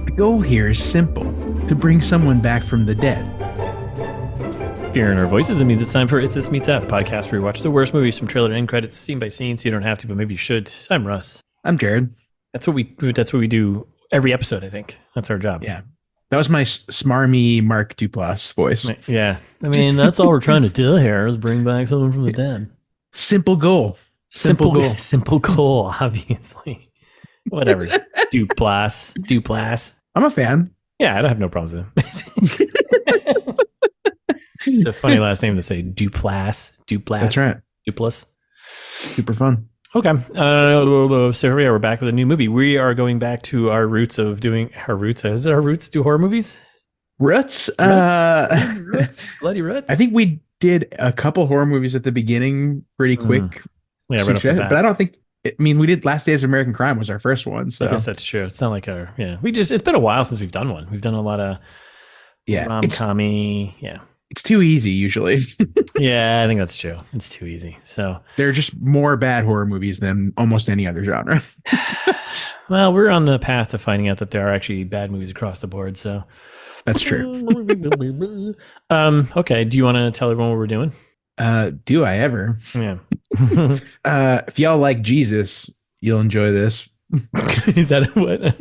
The goal here is simple: to bring someone back from the dead. If you're in our voices, it means it's time for It's This Meets That, the podcast where we watch the worst movies from trailer to end credits, scene by scene, so you don't have to, but maybe you should. I'm Russ. I'm Jared. That's what we do every episode, I think. That's our job. Yeah. That was my smarmy Mark Duplass voice. Yeah. I mean, that's all we're trying to do here is bring back someone from the dead. Simple goal. Simple goal. Simple goal, obviously. Whatever. Duplass. I'm a fan. Yeah, I don't have no problems with him. Just a funny last name to say. Duplass. That's right. Duplass. Super fun. Okay. So here we are. We're back with a new movie. We are going back to our roots of doing our roots. Is it our roots do horror movies? Roots? Roots. Bloody roots. I think we did a couple horror movies at the beginning pretty quick. Yeah, right off the bat. But I don't think, we did Last Days of American Crime was our first one. So I guess that's true. It's not like it's been a while since we've done one. We've done a lot of rom-com-y. Yeah. It's too easy usually. Yeah, I think that's true. It's too easy. So there are just more bad horror movies than almost any other genre. Well, we're on the path to finding out that there are actually bad movies across the board. So that's true. Okay. Do you want to tell everyone what we're doing? Do I ever? Yeah. If y'all like Jesus, you'll enjoy this. Is that what?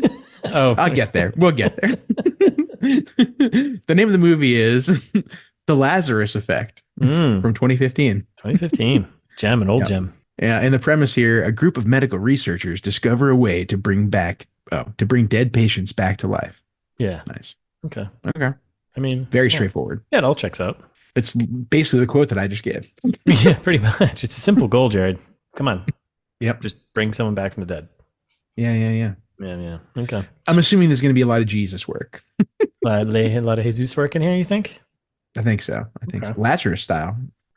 Oh, I'll get there. We'll get there. The name of the movie is The Lazarus Effect from 2015. 2015. Gem, an old gem. Yeah. And the premise here, a group of medical researchers discover a way to bring dead patients back to life. Yeah. Nice. Okay. I mean, very straightforward. Yeah, it all checks out. It's basically the quote that I just gave. Yeah, pretty much. It's a simple goal, Jared. Come on. Yep. Just bring someone back from the dead. Yeah. Yeah. Okay. I'm assuming there's going to be a lot of Jesus work. A lot of Jesus work in here, you think? I think so. So. Lazarus style.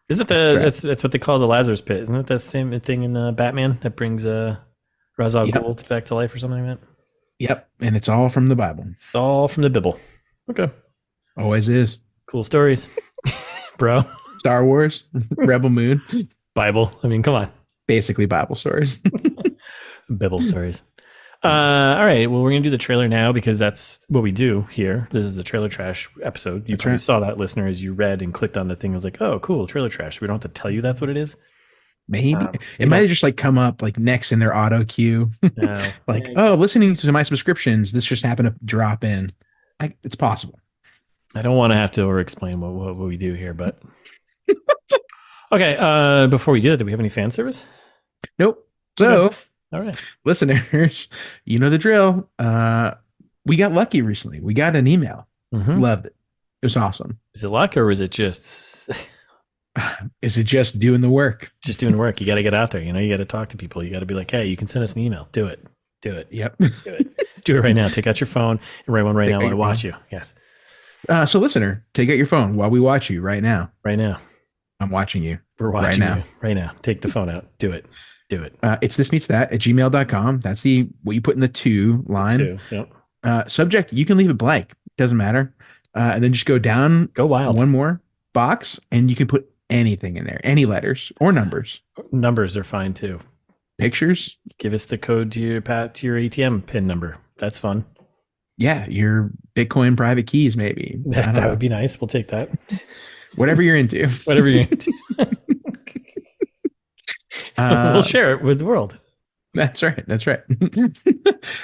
Is it that's what they call the Lazarus pit? Isn't it that same thing in Batman that brings Ra's al Ghul back to life or something like that? Yep. And it's all from the Bible. It's all from the Bible. Okay. Always is. Cool stories. Bro. Star Wars, Rebel Moon. Bible. I mean, come on. Basically Bible stories. Bible stories. All right. Well, we're going to do the trailer now because that's what we do here. This is the trailer trash episode. You probably saw that, listener, as you read and clicked on the thing. It was like, oh, cool, trailer trash. We don't have to tell you that's what it is. Maybe. It might have just come up next in their auto queue. No. Listening to my subscriptions, this just happened to drop in. It's possible. I don't want to have to over-explain what we do here, but... Okay, before we do that, do we have any fan service? Nope. So... All right. Listeners, you know the drill. We got lucky recently. We got an email. Mm-hmm. Loved it. It was awesome. Is it luck or is it just... Is it just doing the work? Just doing work. You got to get out there. You got to talk to people. You got to be like, hey, you can send us an email. Do it. Yep. Do it. Do it right now. Take out your phone and write one right now while I watch you. Yes. So listener, take out your phone while we watch you right now. Right now. I'm watching you. We're watching you right now. Take the phone out. Do it. It's this meets that at gmail.com. That's what you put in the to line. Yep. Subject, you can leave it blank. Doesn't matter. And then just go down. Go wild. One more box and you can put anything in there. Any letters or numbers. Numbers are fine too. Pictures. Give us the code to your ATM pin number. That's fun. Yeah. Your Bitcoin private keys, maybe. That would be nice. We'll take that. Whatever you're into. We'll share it with the world. That's right.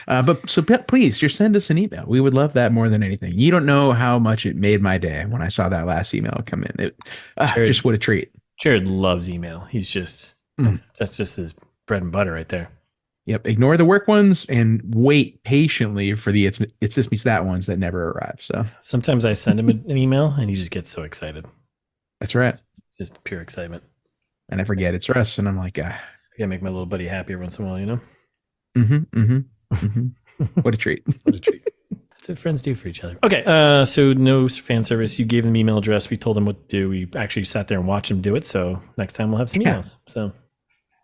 But please just send us an email. We would love that more than anything. You don't know how much it made my day when I saw that last email come in. Just what a treat. Jared loves email. He's just, that's just his bread and butter right there. Yep. Ignore the work ones and wait patiently for the it's this meets that ones that never arrive. So sometimes I send him an email and he just gets so excited. That's right. Just pure excitement. And I forget it's Russ, and I'm like, I gotta make my little buddy happy every once in a while, What a treat. That's what friends do for each other. Okay, so no fan service. You gave them email address. We told them what to do. We actually sat there and watched them do it. So next time we'll have some emails. So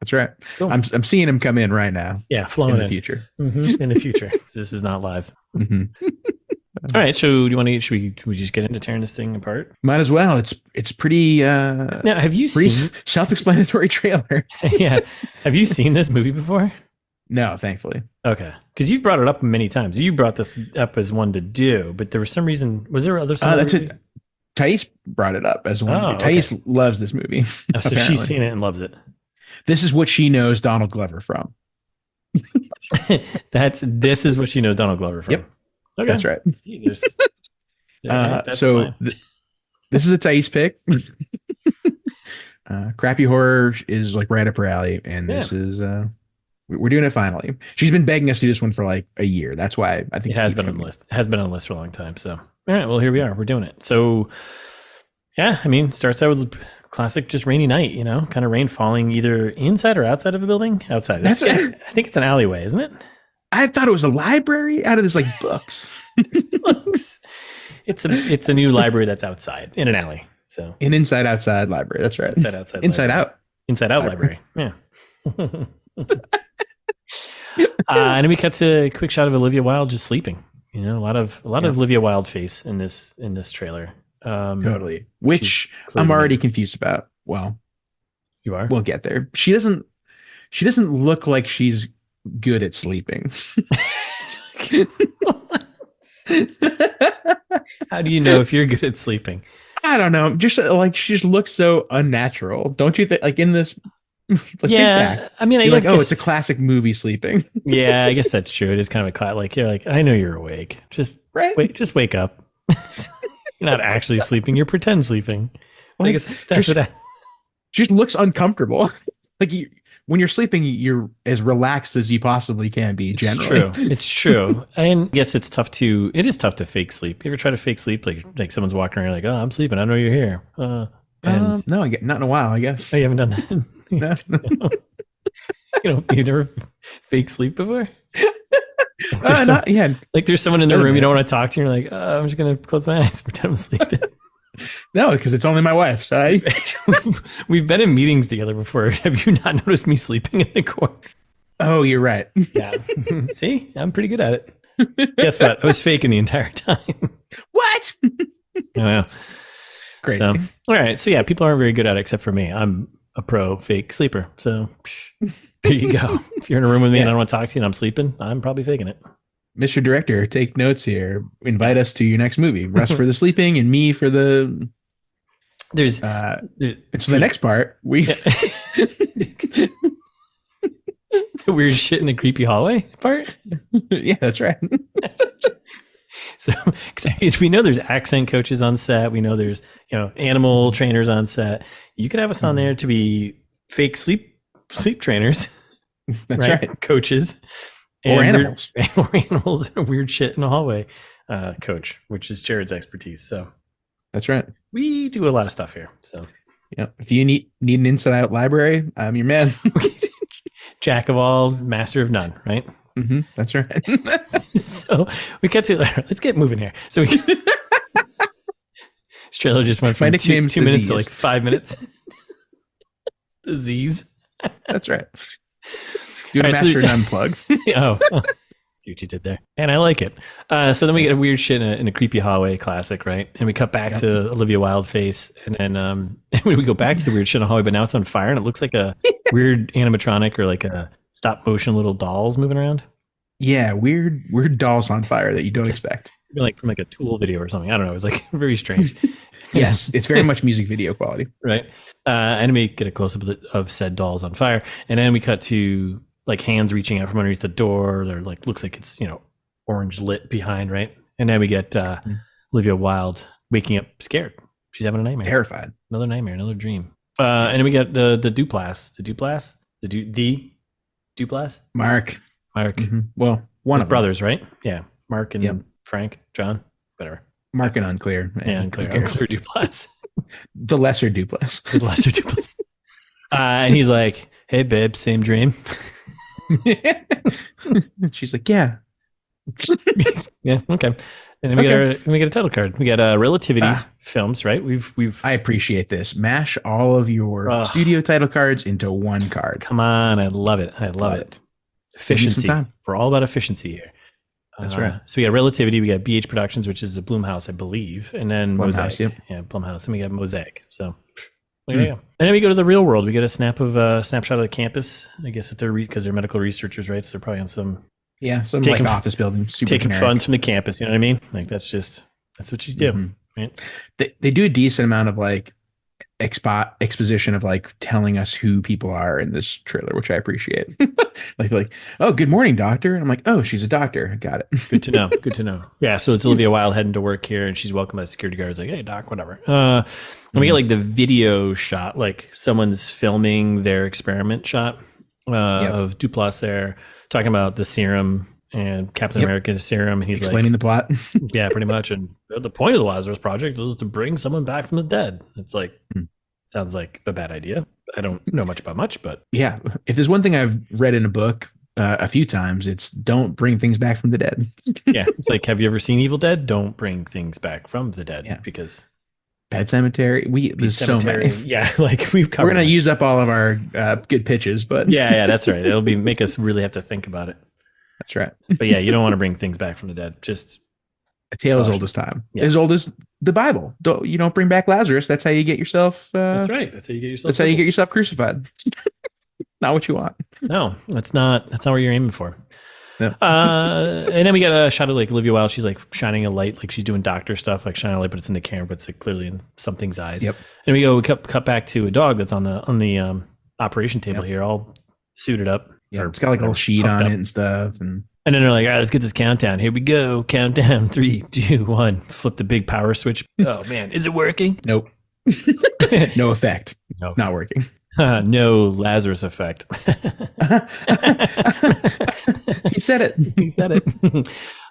that's right. Cool. I'm seeing them come in right now. Yeah, flowing in the future. In the future. This is not live. All right. So do you want to? Should we just get into tearing this thing apart? Might as well. It's pretty Now, have you seen? self-explanatory trailer. Yeah. Have you seen this movie before? No, thankfully. Okay, because you've brought it up many times. You brought this up as one to do, but there was some reason. Was there other? That's it. Thais brought it up as one. Thais loves this movie. Oh, so she's seen it and loves it. This is what she knows Donald Glover from. This is what she knows Donald Glover from. Yep, okay. That's right. So this is a Thais pick. Crappy horror is like right up her alley, and this is we're doing it finally. She's been begging us to do this one for like a year. That's why I think it has been on the list. It has been on the list for a long time. So all right, well here we are. We're doing it. So yeah, I mean, starts out with classic just rainy night, you know, kind of rain falling either inside or outside of a building. Outside. I think it's an alleyway, isn't it? I thought it was a library out of this like books. Books. It's a new library that's outside in an alley. So an inside outside library. That's right. Inside out library. Yeah. And then we cut to a quick shot of Olivia Wilde just sleeping. You know, a lot of Olivia Wilde face in this trailer. Totally. Which I'm already confused about. Well, you are. We'll get there. She doesn't look like she's good at sleeping. How do you know if you're good at sleeping? I don't know. Just like she just looks so unnatural. Don't you think? Like in this. Like, yeah, I mean, you're like, it's a classic movie sleeping. Yeah, I guess that's true. It is kind of a classic. Like you're like, I know you're awake. Just wake up. You're not actually sleeping. You're pretend sleeping. Well, I guess that's just looks uncomfortable. Like when you're sleeping, you're as relaxed as you possibly can be. Generally, it's true. And yes, it is tough to fake sleep. You ever try to fake sleep? Like someone's walking around, like, oh, I'm sleeping. I know you're here. No, not in a while. I guess. Oh, you haven't done that. No. You never fake sleep before? Like there's someone in the room you don't want to talk to, and you're like, I'm just gonna close my eyes, pretend I'm sleeping. No, because it's only my wife. So we've been in meetings together before. Have you not noticed me sleeping in the corner? Oh, you're right. Yeah. See, I'm pretty good at it. Guess what? I was faking the entire time. What? I know. Crazy. So, all right. So yeah, people aren't very good at it except for me. I'm a pro fake sleeper. So there you go. If you're in a room with me and I don't want to talk to you and I'm sleeping, I'm probably faking it. Mr. Director, take notes here. Invite us to your next movie. Russ for the sleeping and me for the... It's the next part. The weird shit in the creepy hallway part? Yeah, that's right. So, because we know there's accent coaches on set. We know there's, animal trainers on set. You could have us on there to be fake sleep trainers. That's right. Coaches. Or animals. Or animals and weird shit in the hallway coach, which is Jared's expertise. So that's right. We do a lot of stuff here. So yeah, if you need an inside out library, I'm your man. Jack of all, master of none, right? Mm-hmm, that's right. So we cut to, let's get moving here. So this trailer just went from 2 minutes to like 5 minutes. The Z's. That's right. Doing a master none plug. Oh, see what you did there. And I like it. So then we get a weird shit in a creepy hallway classic, right? And we cut back to Olivia Wilde face. And then we go back to the weird shit in the hallway, but now it's on fire and it looks like a weird animatronic or like a stop motion little dolls moving around. Yeah, weird dolls on fire that you don't expect. Like from like a Tool video or something. I don't know. It was like very strange. Yes, it's very much music video quality. Right. And we get a close up of said dolls on fire. And then we cut to like hands reaching out from underneath the door. They're like, looks like it's, orange lit behind, right? And then we get Olivia Wilde waking up scared. She's having a nightmare. Terrified. Another nightmare, another dream. And then we get the Duplass. The Duplass? Mark. Mm-hmm. Well, one of brothers, right? Yeah. Mark and Frank, John, whatever. Mark and unclear. Yeah, unclear Duplass. The lesser Duplass. The lesser Duplass. And he's like, hey, babe, same dream. She's like, yeah. Yeah, okay. And then we get a title card. We got Relativity Films, right? We've I appreciate this. Mash all of your studio title cards into one card. Come on, I love it. I love it. Efficiency. We're all about efficiency here. That's right. So we got Relativity, we got BH Productions, which is a Blumhouse, I believe, and then Blumhouse, Mosaic. yep. Yeah, Blumhouse, and we got Mosaic. So there you go. And then we go to the real world. We get a snapshot of the campus. I guess that they're because they're medical researchers, right? So they're probably on some like office building, super taking generic. funds from the campus. You know what I mean? Like that's what you do, right? They do a decent amount of like exposition of like telling us who people are in this trailer, which I appreciate. like, oh, good morning, doctor. And I'm like, oh, she's a doctor. Got it. Good to know. Good to know. Yeah. So it's Olivia Wilde heading to work here, and she's welcomed by security guards. Like, hey, doc, whatever. And we get like the video shot, like someone's filming their experiment shot of Duplass there, talking about the serum and Captain America's serum. And he's explaining the plot. Yeah, pretty much. And the point of the Lazarus Project is to bring someone back from the dead. It's like, sounds like a bad idea. I don't know much about much, but yeah, if there's one thing I've read in a book a few times, it's don't bring things back from the dead. Yeah, it's like, have you ever seen Evil Dead? Don't bring things back from the dead because Pet Cemetery. There's so many. Yeah, like we're gonna use up all of our good pitches, but yeah, that's right. It'll make us really have to think about it. That's right. But yeah, you don't want to bring things back from the dead. Just a tale as old as time, as old as the Bible. You don't bring back Lazarus. That's how you get yourself. That's right. That's how you get yourself. That's how you get yourself crucified. Not what you want. No, that's not what you're aiming for. No. And then we get a shot of like Olivia Wilde. She's like shining a light, like she's doing doctor stuff, like shining a light, but it's in the camera, but it's like clearly in something's eyes. Yep. And we cut back to a dog that's on the operation table here, all suited up. Yeah, it's got like a little sheet on it and stuff, and then they're like, all right, let's get this countdown. Here we go. Countdown. 3, 2, 1. Flip the big power switch. Oh man, is it working? Nope. No effect. No. It's not working. No Lazarus effect. He said it. He said it.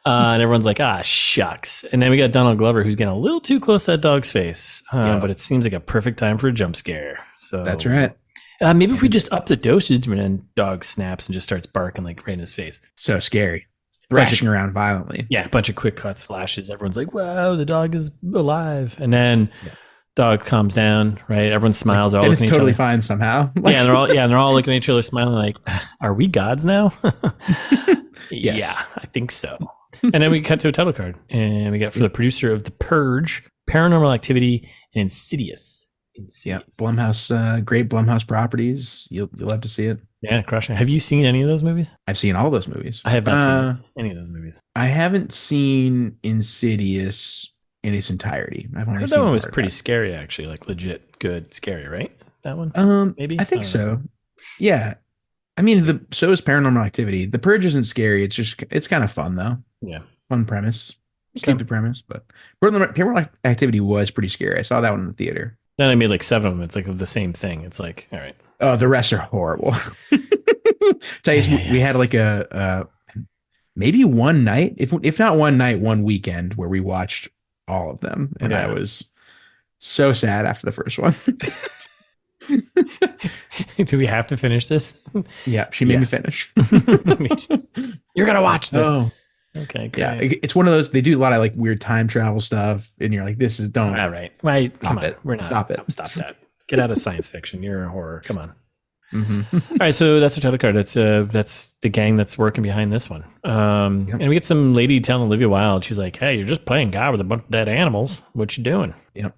And everyone's like, shucks. And then we got Donald Glover, who's getting a little too close to that dog's face. But it seems like a perfect time for a jump scare. So that's right. Maybe if we just up the dosage when then dog snaps and just starts barking like right in his face. So scary. Thrashing around violently. Yeah, a bunch of quick cuts, flashes. Everyone's like, wow, the dog is alive. And then dog calms down, right? Everyone smiles. And it's totally fine somehow. Yeah, they're all looking at each other, smiling like, are we gods now? Yes. Yeah, I think so. And then we cut to a title card. And we got for the producer of The Purge, Paranormal Activity, and Insidious. Yeah, Blumhouse, great Blumhouse properties. You'll have to see it. Yeah, crushing. Have you seen any of those movies? I've seen all those movies. I have not seen any of those movies. I haven't seen Insidious in its entirety. I've only seen that one was pretty scary, actually, like legit good scary, right? That one, maybe. I think so. Yeah, I mean, so is Paranormal Activity. The Purge isn't scary. It's kind of fun though. Yeah, fun premise. Keep the premise, but Paranormal Activity was pretty scary. I saw that one in the theater. Then I made like 7 of them. It's like of the same thing. It's like, all right. Oh, the rest are horrible. We had like a maybe one night, if not one night, one weekend where we watched all of them, and I was so sad after the first one. Do we have to finish this? Yeah, she made me finish. You're gonna watch this. Oh. Okay, great. Yeah, it's one of those. They do a lot of like weird time travel stuff, and you're like, "This is don't." All right, right. Come on, it. We're not. Stop it. Stop that. Get out of science fiction. You're a horror. Come on. Mm-hmm. All right, so that's our title card. That's the gang that's working behind this one. And we get some lady telling Olivia Wilde. She's like, "Hey, you're just playing God with a bunch of dead animals. What you doing?" Yep,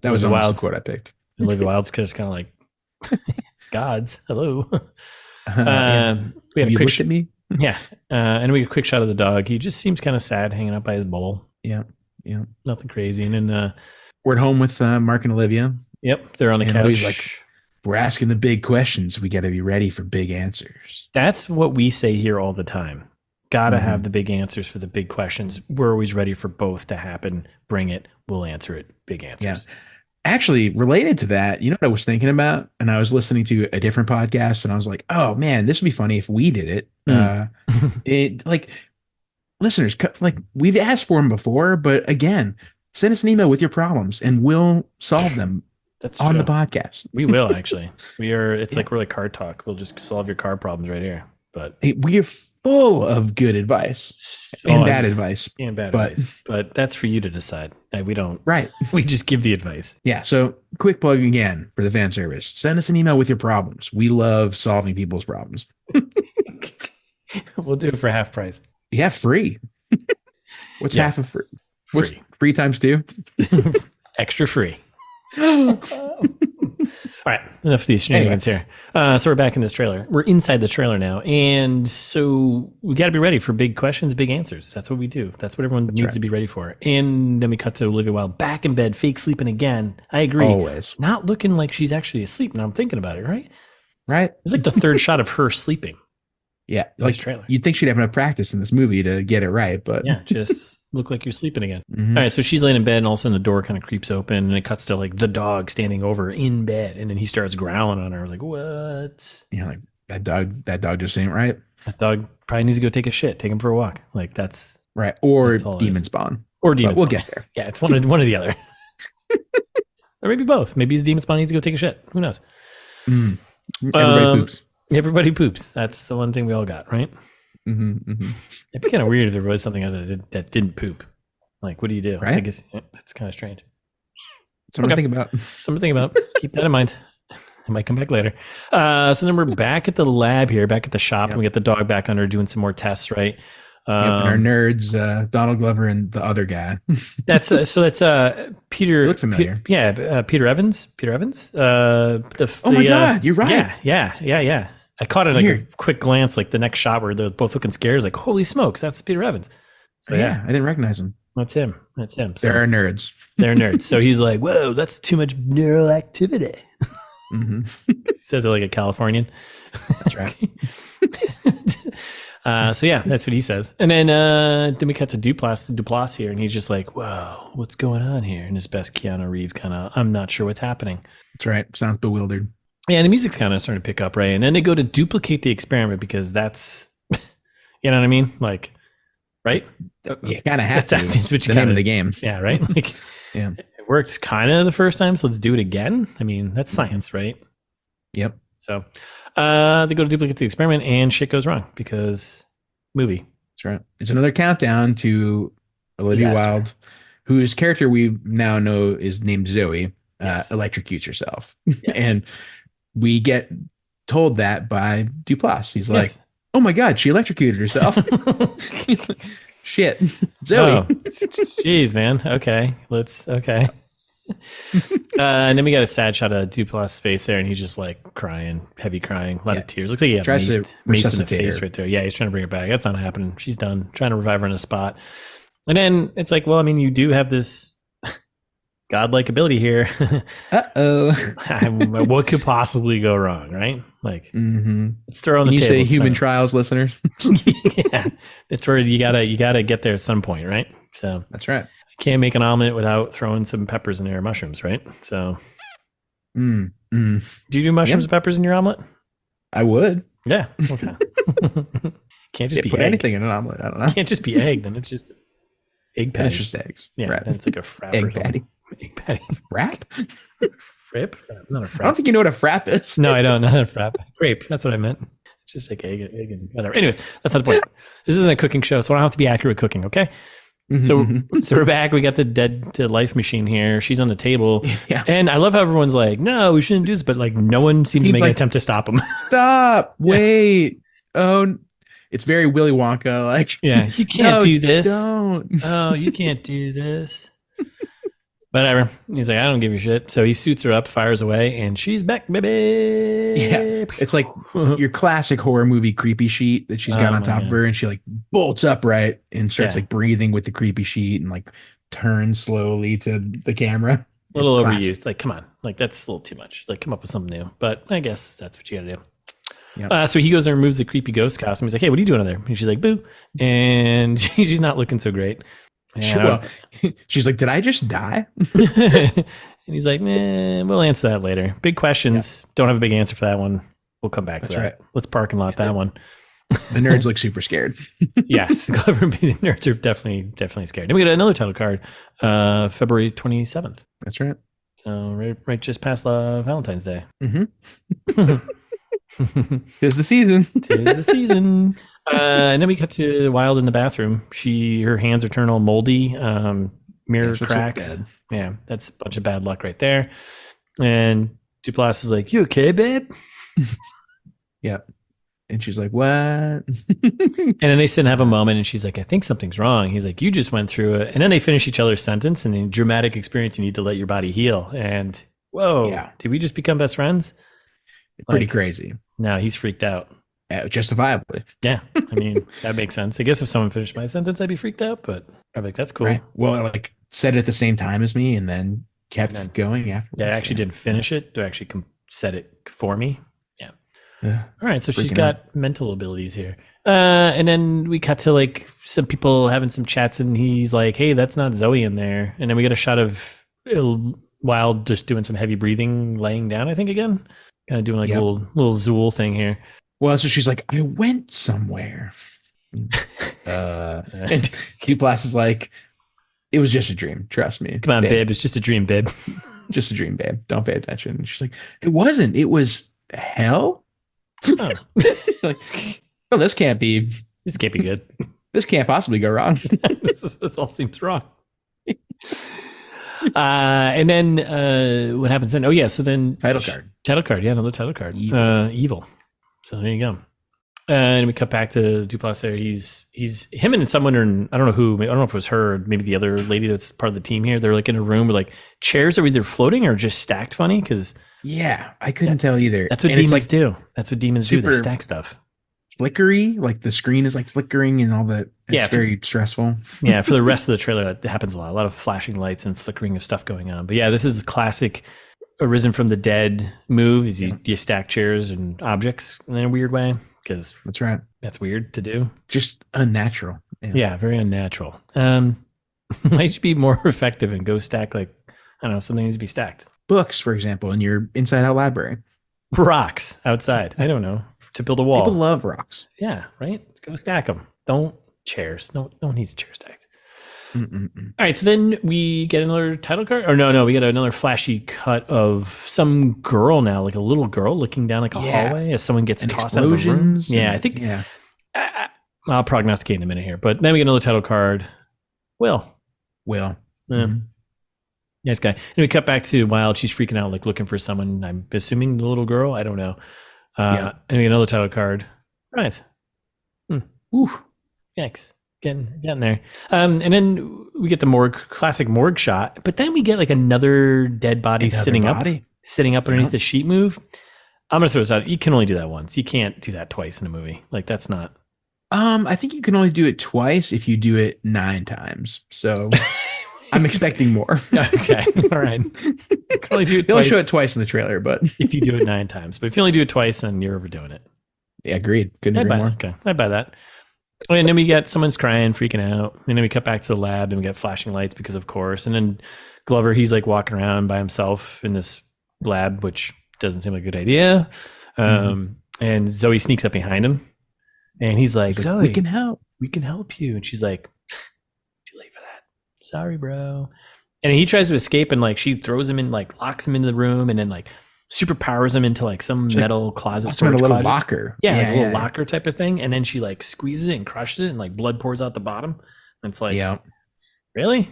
that was almost the quote I picked. Olivia Wilde's just kind of like, "Gods, hello." We had a quick looked at me. Yeah, and we get a quick shot of the dog. He just seems kind of sad, hanging out by his bowl. Yeah, nothing crazy. And then we're at home with Mark and Olivia. Yep, they're on the couch. He's like, if we're asking the big questions, we got to be ready for big answers. That's what we say here all the time. Gotta have the big answers for the big questions. We're always ready for both to happen. Bring it. We'll answer it. Big answers. Yeah. Actually, related to that, you know what I was thinking about? And I was listening to a different podcast, and I was like, oh man, this would be funny if we did it. It like listeners, like we've asked for them before, but again, send us an email with your problems and we'll solve them. That's on true. the podcast. We will actually. It's like we're like car talk. We'll just solve your car problems right here. But we are full of good advice and bad advice. But that's for you to decide. We don't. Right. We just give the advice. Yeah. So quick plug again for the fan service. Send us an email with your problems. We love solving people's problems. We'll do it for half price. Yeah, free. What's Yes. half of free? What's Free. free times two? Extra free. All right, enough of these shenanigans here. So we're back in this trailer. We're inside the trailer now, and so we got to be ready for big questions, big answers. That's what we do. That's what everyone needs to be ready for. And then we cut to Olivia Wilde back in bed, fake sleeping again. I agree. Always. Not looking like she's actually asleep. Now I'm thinking about it, right? Right. It's like the third shot of her sleeping. Yeah. in this trailer. You'd think she'd have enough practice in this movie to get it right, but Yeah, just look like you're sleeping again. Mhm. All right, so she's laying in bed, and all of a sudden the door kind of creeps open, and it cuts to like the dog standing over in bed, and then he starts growling on her. Like, what? you know, like that dog just ain't right. That dog probably needs to go take a shit. Take him for a walk. Like that's Right. Or That's all it demon is. spawn. or demon. But we'll spawn. get there. Yeah, it's one or the other, or maybe both. Maybe his demon spawn needs to go take a shit. Who knows? Everybody poops. Everybody poops. That's the one thing we all got, right? Mm-hmm. It'd be kind of weird if there was something that didn't poop. Like, what do you do? Right? I guess that's kind of strange. Something Okay. to think about. Something to think about. Keep that in mind. I might come back later. So then we're back at the lab here, back at the shop, and we get the dog back under doing some more tests, right? And our nerds, Donald Glover and the other guy. That's Peter. Look familiar. Peter Evans. Peter Evans. Oh my God, you're right. Yeah. I caught it a quick glance, like the next shot where they're both looking scared. I was like, holy smokes, that's Peter Evans. So yeah, I didn't recognize him. that's him. So They're nerds. they're nerds. So he's like, whoa, that's too much neural activity. Mm-hmm. He says it like a Californian. That's right. So yeah, that's what he says. And then we cut to Duplass here, and he's just like, whoa, what's going on here? And his best Keanu Reeves kind of, I'm not sure what's happening. That's right. Sounds bewildered. Yeah, and the music's kind of starting to pick up, right? And then they go to duplicate the experiment because that's, you know what I mean? Like, right? You kind of have to. That's what you the name kinda- of the game. Yeah, right? Like, Yeah. it worked kind of the first time, so let's do it again. I mean, that's science, right? Yep. So they go to duplicate the experiment, and shit goes wrong because movie. That's right. It's another countdown to Olivia Disaster. Wilde, whose character we now know is named Zoe, Yes. electrocutes herself. Yes. And we get told that by Duplass. He's like, Yes. oh my God, she electrocuted herself. Shit. Zoe. Oh, jeez, man. Okay. And then we got a sad shot of Duplass' face there, and he's just like crying, heavy crying, a lot of tears. Looks like he got Tries to maced in the resuscitate face her. right there. Yeah, he's trying to bring her back. That's not happening. She's done. Trying to revive her on the spot. And then it's like, well, I mean, you do have this godlike ability here. Uh-oh. What could possibly go wrong, right? Like, Mm-hmm. let's throw on Can the you table. say It's human not- trials, listeners? Yeah, it's where you gotta get there at some point, right? So That's right. can't make an omelet without throwing some peppers in there, mushrooms, right? So Mm. do you do mushrooms and peppers in your omelet? I would. Yeah. Okay. Can't just Yeah, be put egg. anything in an omelet. I don't know. Can't just be egg. Then it's just egg patty. It's just eggs. Yeah, Right. then it's like a frap or Egg something. patty. Egg patty. Frap? Frip? Not a I frap. don't think you know what a frap is. No, I don't. Not a frap. Grape. That's what I meant. It's just like egg and whatever. Anyways, that's not the point. This isn't a cooking show, so I don't have to be accurate with cooking. Okay. So we're back. We got the dead to life machine here. She's on the table. Yeah. And I love how everyone's like, no, we shouldn't do this. But like, no one seems to make an like- attempt to stop him. Stop. Wait. Oh, it's very Willy Wonka. Like, Yeah. You can't no, do this. Don't. Oh, you can't do this. Whatever. He's like, I don't give a shit. So he suits her up, fires away, and she's back, baby. Yeah. It's like your classic horror movie creepy sheet that she's got Oh on my top God. of her, and she like bolts upright and starts Yeah. like breathing with the creepy sheet and like turns slowly to the camera. A little Classic. overused. Like, come on. Like, that's a little too much. Like, come up with something new. But I guess that's what you got to do. Yep. So he goes and removes the creepy ghost costume. He's like, hey, what are you doing on there? And she's like, boo. And she's not looking so great. Well, she's like, did I just die? And he's like, man, we'll answer that later. Big questions. Don't have a big answer for that one. We'll come back to That's that. right. Let's parking lot that one. The nerds look super scared. Yes, Clever and the nerds are definitely scared. Then we got another title card, February 27th. That's right. So right just past Valentine's Day. Mm-hmm. Tis the season. Tis the season. And then we cut to Wilde in the bathroom. Her hands are turned all moldy, mirror Yeah, she looks like cracks. bad. Yeah, that's a bunch of bad luck right there. And Duplass is like, "You okay, babe?" Yep. And she's like, what? And then they sit and have a moment, and she's like, I think something's wrong. He's like, you just went through it. And then they finish each other's sentence, and in dramatic experience, you need to let your body heal. And whoa, Yeah. did we just become best friends? Pretty crazy. No, he's freaked out. Justifiably. Yeah. I mean, that makes sense. I guess if someone finished my sentence, I'd be freaked out, but I'm like, that's cool. Right. Well, like said it at the same time as me and then kept going afterwards. Yeah, I actually didn't finish it. I actually said it for me. Yeah. All right. So she's got mental abilities here. And then we cut to like some people having some chats, and he's like, hey, that's not Zoe in there. And then we get a shot of Wilde just doing some heavy breathing, laying down, I think, again. Kind of doing like a little Zool thing here. Well, so she's like, I went somewhere. And Duplass is like, it was just a dream. Trust me. Come on, babe. It's just a dream, babe. Just a dream, babe. Don't pay attention. And she's like, it wasn't. It was hell. Oh. Like, oh, this can't be good. This can't possibly go wrong. This all seems wrong. And then what happens then? Oh yeah, so then Title card. Yeah, another title card. Evil. So there you go. And we cut back to Duplass there. He's him and someone, I don't know who. I don't know if it was her, or maybe the other lady that's part of the team here. They're like in a room where like chairs are either floating or just stacked funny because. Yeah, I couldn't tell either. That's what demons do. That's what demons do. They stack stuff. Flickery, like the screen is like flickering and all that. It's very stressful. Yeah, for the rest of the trailer, that happens a lot. A lot of flashing lights and flickering of stuff going on. But yeah, this is a classic arisen from the dead move. Is you stack chairs and objects in a weird way because that's right. That's weird to do. Just unnatural. Yeah, very unnatural. Might be more effective and go stack like I don't know, something needs to be stacked. Books, for example, in your inside out library. Rocks outside. I don't know. To build a wall. People love rocks. Yeah, right? Go stack them. Don't chairs. No one needs chairs stacked. All right, so then we get another title card. Or no, we get another flashy cut of some girl now, like a little girl looking down like a hallway as somen gets tossed out of the room. Yeah, I think. Yeah. I'll prognosticate in a minute here. But then we get another title card. Will. Nice guy. And we cut back to Wilde. She's freaking out, like looking for someone. I'm assuming the little girl. I don't know. And we get another title card. Right. Ooh. Yikes. Getting there. And then we get the classic morgue shot. But then we get like another dead body sitting up underneath the sheet move. I'm gonna throw this out. You can only do that once. You can't do that twice in a movie. Like that's not. I think you can only do it twice if you do it 9 times. So. I'm expecting more. Okay. All right. You can only do it They'll show it twice in the trailer, but if you do it 9 times. But if you only do it twice, then you're overdoing it. Yeah, agreed. Couldn't agree more. Okay. I buy that. And then we get someone's crying, freaking out. And then we cut back to the lab and we get flashing lights because of course. And then Glover, he's like walking around by himself in this lab, which doesn't seem like a good idea. And Zoe sneaks up behind him and he's like, Zoe, we can help you. And she's like, sorry, bro. And he tries to escape and like she throws him in, like locks him into the room and then like superpowers him into like some metal closet storage little locker. Yeah, like a little locker type of thing. And then she like squeezes it and crushes it and like blood pours out the bottom. And it's like, really?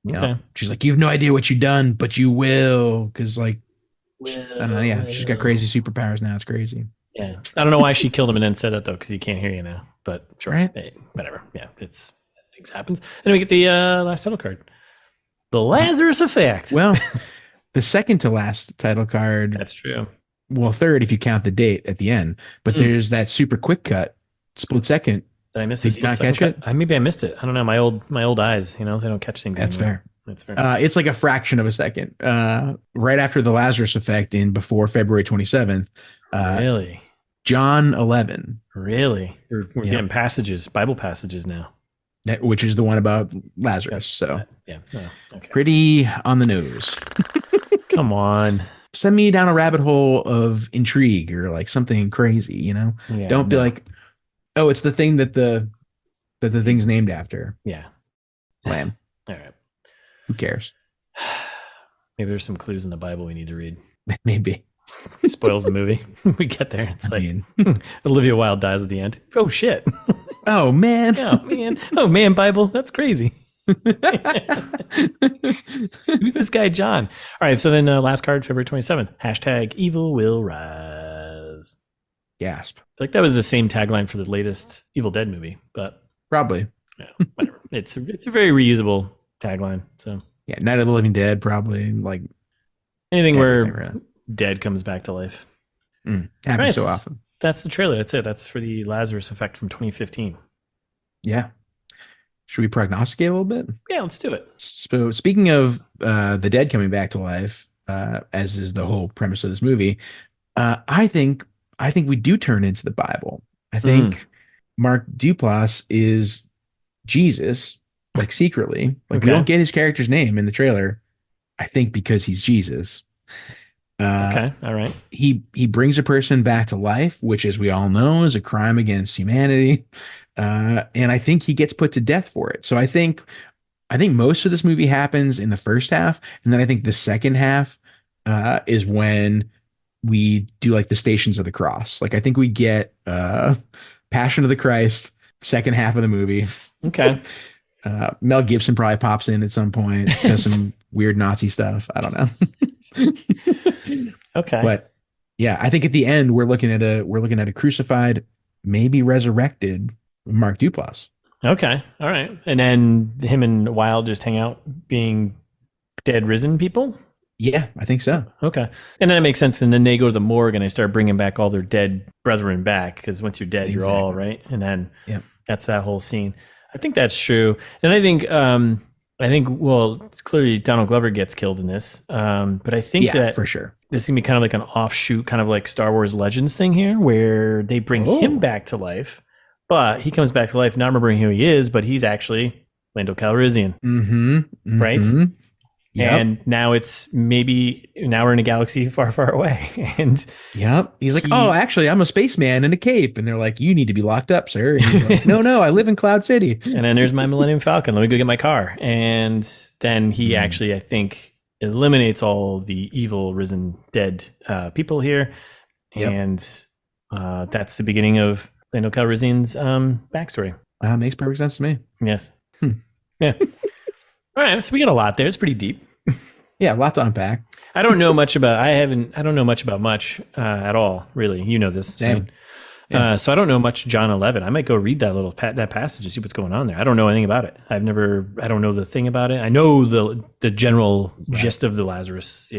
Okay. She's like, you have no idea what you've done, but you will. Cause like, I don't know. Yeah. She's got crazy superpowers now. It's crazy. Yeah. I don't know why she killed him and then said that though. Cause he can't hear you now, but sure. Right. Hey, whatever. Yeah. Things happens. And then we get the last title card. The Lazarus Effect. Well, the second to last title card. That's true. Well, third if you count the date at the end. But there's that super quick cut, split second. Did I miss the split second cut? Maybe I missed it. I don't know. My old eyes, they don't catch things. That's anymore. That's fair. It's like a fraction of a second. Right after the Lazarus Effect before February 27th. Really? John 11. Really? We're getting Bible passages now. Which is the one about Lazarus. So okay. Pretty on the nose. Come on. Send me down a rabbit hole of intrigue or like something crazy, Yeah, don't be like, oh, it's the thing that the thing's named after. Yeah. Lamb. All right. Who cares? Maybe there's some clues in the Bible we need to read. Maybe. Spoils the movie. We get there. It's Olivia Wilde dies at the end. Oh shit. Oh man. Oh man, Bible. That's crazy. Who's this guy, John? All right. So then last card, February 27th. #Evil will rise. Gasp. Like that was the same tagline for the latest Evil Dead movie, but Probably. yeah, whatever. It's a very reusable tagline. So Yeah. Night of the Living Dead, probably. Like anything everything, where really. dead comes back to life. All Happens right, so often. that's the trailer. That's it. That's for the Lazarus Effect from 2015. Yeah. Should we prognosticate a little bit? Yeah, let's do it. So, speaking of the dead coming back to life, as is the whole premise of this movie, I think we do turn into the Bible. I Mm, think Mark Duplass is Jesus, like secretly. Like we don't okay. get his character's name in the trailer. I think because he's Jesus. Uh, Okay. All right. he brings a person back to life, which, as we all know, is a crime against humanity. And I think he gets put to death for it. So I think most of this movie happens in the first half, and then I think the second half is when we do like the Stations of the Cross. Like I think we get Passion of the Christ, second half of the movie. Okay. Mel Gibson probably pops in at some point, does some weird Nazi stuff. I don't know. Okay. But yeah, I think at the end we're looking at a crucified, maybe resurrected Mark Duplass. Okay. All right. And then him and Wilde just hang out being dead risen people? Yeah, I think so. Okay. And then it makes sense. And then they go to the morgue and they start bringing back all their dead brethren back because once you're dead, you're all Exactly. right. And then Yeah. that's that whole scene. I think that's true. And I think, well, clearly Donald Glover gets killed in this. But I think Yeah, that for sure. this is going to be kind of like an offshoot, kind of like Star Wars Legends thing here, where they bring him Oh. back to life. But he comes back to life, not remembering who he is, but he's actually Lando Calrissian, Mm-hmm. right? Mm-hmm. Yep. And now now we're in a galaxy far, far away. And Yep. He's like, he- oh, actually, I'm a spaceman in a cape. And they're like, you need to be locked up, sir. And he's like, no, I live in Cloud City. and then there's my Millennium Falcon. Let me go get my car. And then he actually, I think, eliminates all the evil, risen, dead people here. Yep. And that's the beginning of Lando Calrissian's backstory. Makes perfect sense to me. Yes. Yeah. All right. So we got a lot there. It's pretty deep. Yeah, a lot to unpack. I don't know much about. I don't know much about much at all. Really, you know this. Same. Right? Yeah. So I don't know much John 11. I might go read that little that passage and see what's going on there. I don't know anything about it. I don't know the thing about it. I know the general gist of the Lazarus,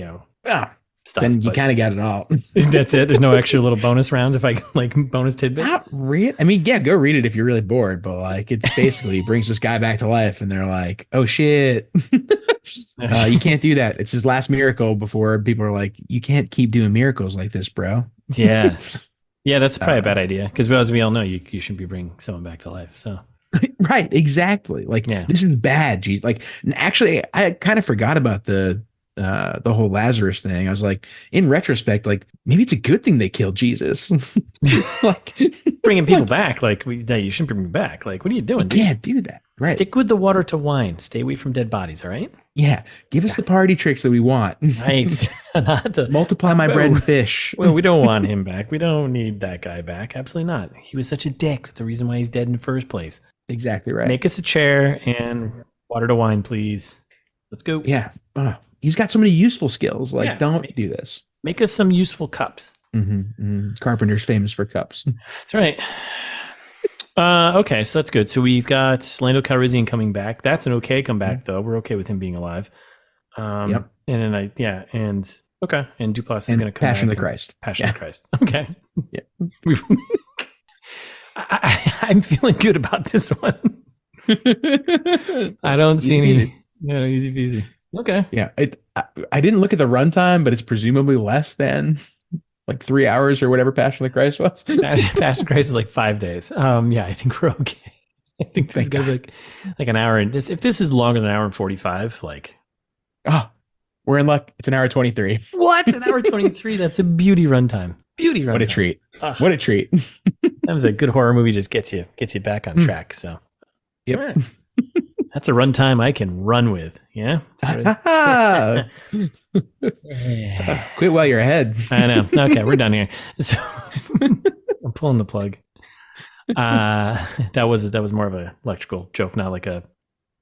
Ah, stuff. then you but kind of got it all. that's it. There's no extra little bonus rounds if I like bonus tidbits. Not really. I mean, yeah, go read it if you're really bored. But like, it's basically brings this guy back to life, and they're like, "Oh shit, you can't do that." It's his last miracle before people are like, "You can't keep doing miracles like this, bro." Yeah. Yeah, that's probably a bad idea because as we all know, you shouldn't be bringing someone back to life. So Right, exactly. Like Yeah. this is bad. Geez. Like actually, I kind of forgot about the whole Lazarus thing. I was like, in retrospect, like maybe it's a good thing they killed Jesus. Like bringing people back, you shouldn't bring me back. Like, what are you doing, you dude? can't do that. Right. Stick with the water to wine. Stay away from dead bodies. All right. Yeah. Give us the party tricks that we want. Right. Not the Multiply my bread and fish. Well, we don't want him back. We don't need that guy back. Absolutely not. He was such a dick. That's the reason why he's dead in the first place. Exactly right. Make us a chair and water to wine, please. Let's go. Yeah. He's got so many useful skills. Like, Yeah. don't do this. Make us some useful cups. Carpenter's famous for cups. That's right. Okay, so that's good. So we've got Lando Calrissian coming back. That's an okay comeback, though. We're okay with him being alive. Yep. And then okay, and Duplass is And going to come Passion of back the Christ. Passion of the Christ. Okay. Yeah. I'm feeling good about this one. I don't see Easy any. peasy. No, easy peasy. Okay. Yeah. I didn't look at the runtime, but it's presumably less than like 3 hours or whatever Passion of the Christ was. Passion of Christ is like 5 days. Yeah, I think we're okay. I think this is Thank gonna be like an hour. And if this is longer than an hour and 45, like Oh, we're in luck. It's an hour 23. what? An hour 23? That's a beauty runtime. Beauty runtime. What a treat. Ugh. What a treat. That was a good horror movie. Just gets you back on track. So Yep. all right. That's a runtime I can run with. Yeah. Quit while you're ahead. I know. Okay, we're done here. So I'm pulling the plug. That was more of a electrical joke, not like a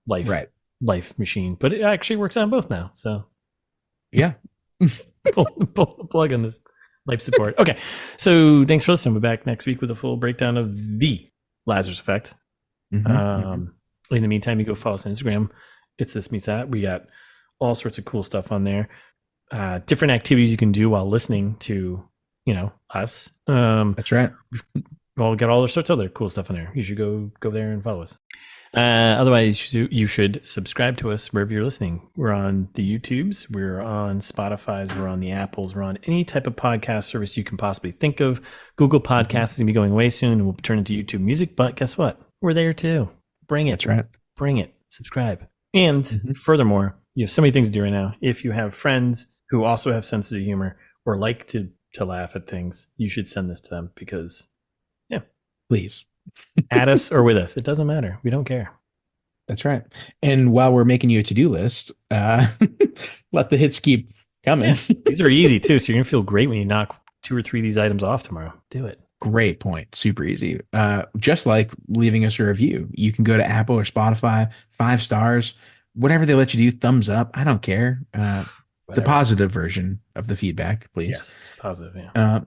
life machine. But it actually works on both now. So Yeah. pull the plug on this. Life support. Okay. So thanks for listening. We'll be back next week with a full breakdown of the Lazarus Effect. In the meantime, you go follow us on Instagram. It's This Meets That. We got all sorts of cool stuff on there. Different activities you can do while listening to, us. That's right. We'll get all sorts of other cool stuff on there. You should go there and follow us. Otherwise, you should subscribe to us wherever you're listening. We're on the YouTubes, we're on Spotify's, we're on the Apples, we're on any type of podcast service you can possibly think of. Google Podcasts is going to be going away soon and we'll turn into YouTube Music, but guess what? We're there too. Bring it. That's right. Bring it. Subscribe. And furthermore, you have so many things to do right now. If you have friends who also have senses of humor or like to laugh at things, you should send this to them because, please. At us or with us. It doesn't matter. We don't care. That's right. And while we're making you a to-do list, let the hits keep coming. Yeah. These are easy too. So you're going to feel great when you knock 2 or 3 of these items off tomorrow. Do it. Great point. Super easy. Just like leaving us a review. You can go to Apple or Spotify, 5 stars, whatever they let you do, thumbs up. I don't care. The positive version of the feedback, please. Yes. Positive. Yeah.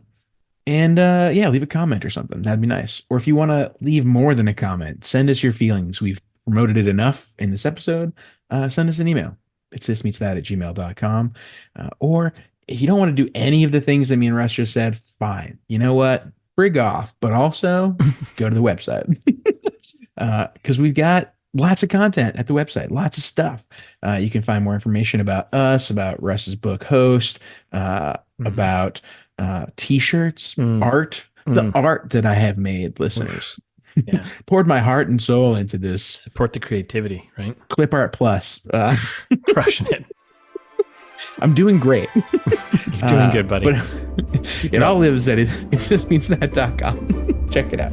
And leave a comment or something. That'd be nice. Or if you want to leave more than a comment, send us your feelings. We've promoted it enough in this episode. Send us an email. It's thismeetsthat@gmail.com. Or if you don't want to do any of the things that me and Russ just said, fine. You know what? Brig off. But also go to the website. Because we've got lots of content at the website. Lots of stuff. You can find more information about us, about Russ's book Host, about t-shirts, art, the art that I have made, listeners. Yeah. Poured my heart and soul into this. Support the creativity, right? Clip Art Plus. Crushing it. I'm doing great. You're doing good, buddy. But it all lives at it's thismeetsthat.com. Check it out.